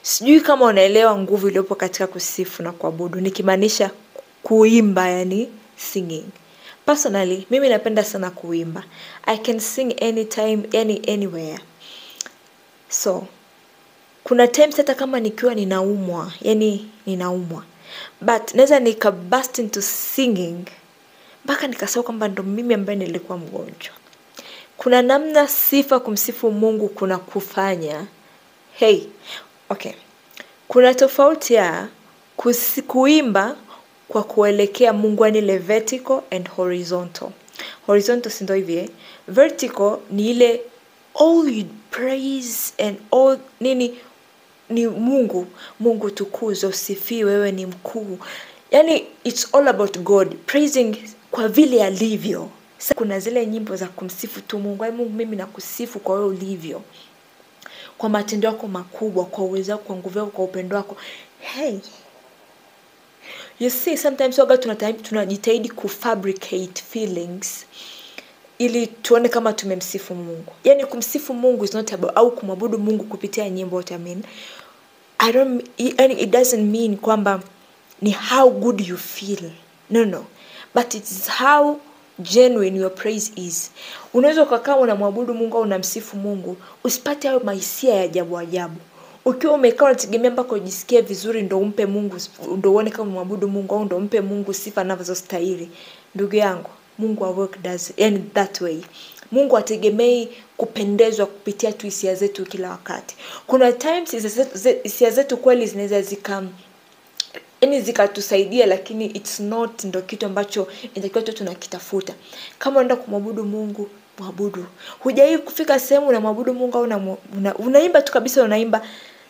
Sijui kama unaelewa nguvu iliyopo katika kusifu na kuabudu, nikimaanisha kuimba, yani singing. Personally, mimi napenda sana kuimba. I can sing anytime, anywhere. So, kuna times hata kama nikiwa ninaumwa, yani ninaumwa. But naweza nika burst into singing mpaka nikasahau kwamba ndo mimi ambaye nilikuwa mgonjwa. Kuna namna sifa kumsifu Mungu kuna kufanya. Hey, okay. Kuna tofauti ya kuimba kwa kuelekea Mungu, yani ile vertical and horizontal. Horizontal si ndio hivi? Vertical ni ile all you praise and all nini ni Mungu tukuzwe, usifiwe, wewe ni mkuu. Yani it's all about God, praising kwa vile alivyo. Sasa kuna zile nyimbo za kumsifu tu Mungu, Mungu mimi nakusifu kwa wewe ulivyo, kwa matendo yako makubwa, kwa uwezo wako, kwa nguvu yako, kwa upendo wako. Hey, you see, sometimes waga tunajitahidi kufabricate feelings ili tuone kama tumemsifu Mungu. Yani kumsifu Mungu is not about, au kumwabudu Mungu kupitia nyimbo, what I mean, it doesn't mean kwamba ni how good you feel. No. But it's how genuine your praise is. Unaweza ukakaa unamwabudu Mungu au unamsifu Mungu, usipate hayo mahisia ya ajabu. Ukiwa umekaa unategemea mpaka ujisikie vizuri ndo umpe Mungu, ndo uone kama unamwabudu Mungu au ndo umpe Mungu sifa anazostahili. Ndugu yangu, Mungu work does and that way. Mungu ategemei kupendezwa kupitia tu hisia zetu kila wakati. Kuna times hisia zetu kweli zinaweza zikatusaidia, lakini it's not ndo kitu ambacho inatakiwa tu tunakitafuta. Kama unaenda kumwabudu Mungu, mwabudu. Hujai kufika sehemu unamwabudu Mungu au unaimba tu kabisa, unaimba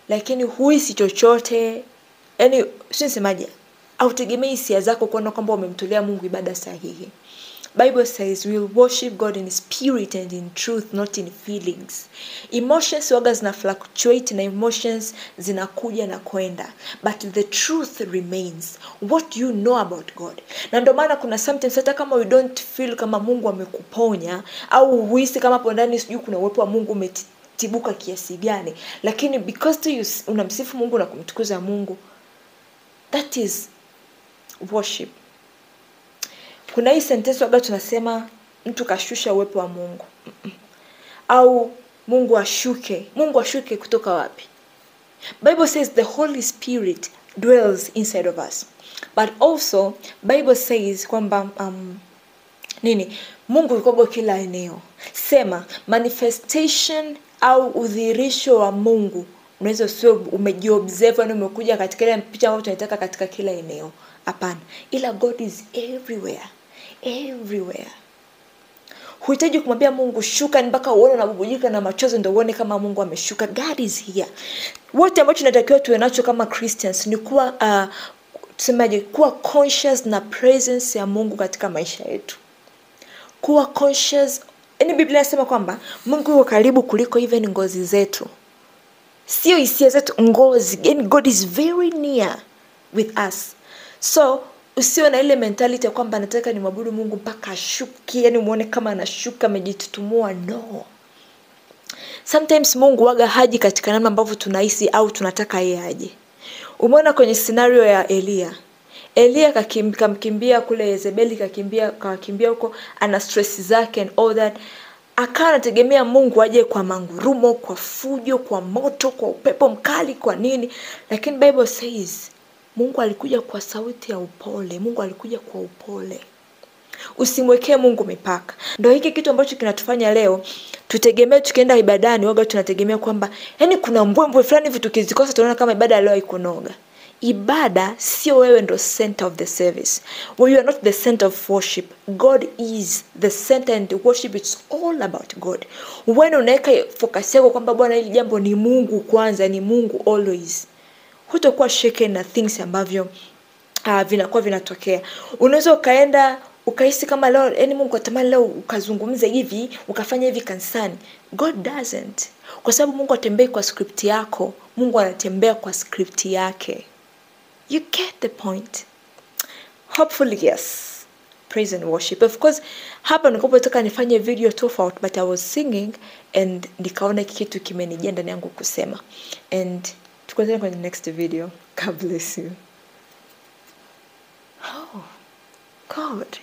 lakini huisi chochote. Yani sio nisemaje, hautegemei hisia zako kuona kwamba umemtolea Mungu ibada sahihi. Bible says we will worship God in spirit and in truth, not in feelings. Emotions waga zina fluctuate na emotions zinakuja na kwenda, but the truth remains, what you know about God. Na ndio maana kuna sometimes hata kama you don't feel kama Mungu amekuponya au huisi kama hapo ndani sijui kuna uwepo wa Mungu umetibuka kiasi gani, lakini because tu unamsifu Mungu na kumtukuza Mungu, that is worship. Kuna hii sentence waga tunasema mtu kashusha uwepo wa Mungu. Au Mungu ashuke kutoka wapi? Bible says the Holy Spirit dwells inside of us. But also Bible says kwamba Mungu yuko kila eneo. Sema manifestation au udhihirisho wa Mungu unaweza sio umejiobserve na umekuja katika ile picha ambayo tunataka katika kila eneo. Hapana, ila God is everywhere. Huhitaji kumwambia Mungu shuka mpaka uone unabubujika na machozi ndio uone kama Mungu ameshuka. God is here. Wote ambao tunatakiwa tuwe nacho kama Christians ni kuwa kuwa conscious na presence ya Mungu katika maisha yetu. Kuwa conscious. Yaani Biblia inasema kwamba Mungu yuko karibu kuliko even ngozi zetu. Sio hisia zetu, ngozi. Yaani God is very near with us. So usiwe na ile mentality ya kwamba nataka nimwabudu Mungu mpaka ashuke, yani muone kama anashuka amejitutumua. No. Sometimes Mungu waga haji katika namna ambavyo tunahisi au tunataka yeye aje. Umeona kwenye scenario ya Elia kamkimbia kule Yezebeli, kakimbia huko, ana stress zake and all that. Akawa anategemea Mungu aje kwa mangurumo, kwa fujo, kwa moto, kwa upepo mkali, kwa nini? Lakini Bible says Mungu alikuja kwa sauti ya upole. Mungu alikuja kwa upole. Usimwekee Mungu mipaka. Ndio hiki kitu ambacho kinatufanya leo tutegemee tukienda ibadani waga tunategemea kwamba yani kuna mbwembwe fulani vitu kizikosa tunaona kama ibada leo haikunoga. Ibada sio wewe ndo center of the service. You are not the center of worship. God is the center and the worship it's all about God. When unaweka focus yako kwamba Bwana hili jambo ni Mungu kwanza, ni Mungu always, hutakuwa shaken na things ambavyo vinakuwa vinatokea. Unaweza ukaenda ukahisi kama leo yani Mungu atamani leo ukazungumza hivi, ukafanya hivi kanisani. God doesn't. Kwa sababu Mungu atembei kwa script yako, Mungu anatembea kwa script yake. You get the point? Hopefully yes. Praise and worship. Of course, hapa nilipotaka nifanye video tofauti, but I was singing and nikaona kitu kimenijia ndani yangu kusema. And Tukutane kwenye next video. God bless you. Oh God.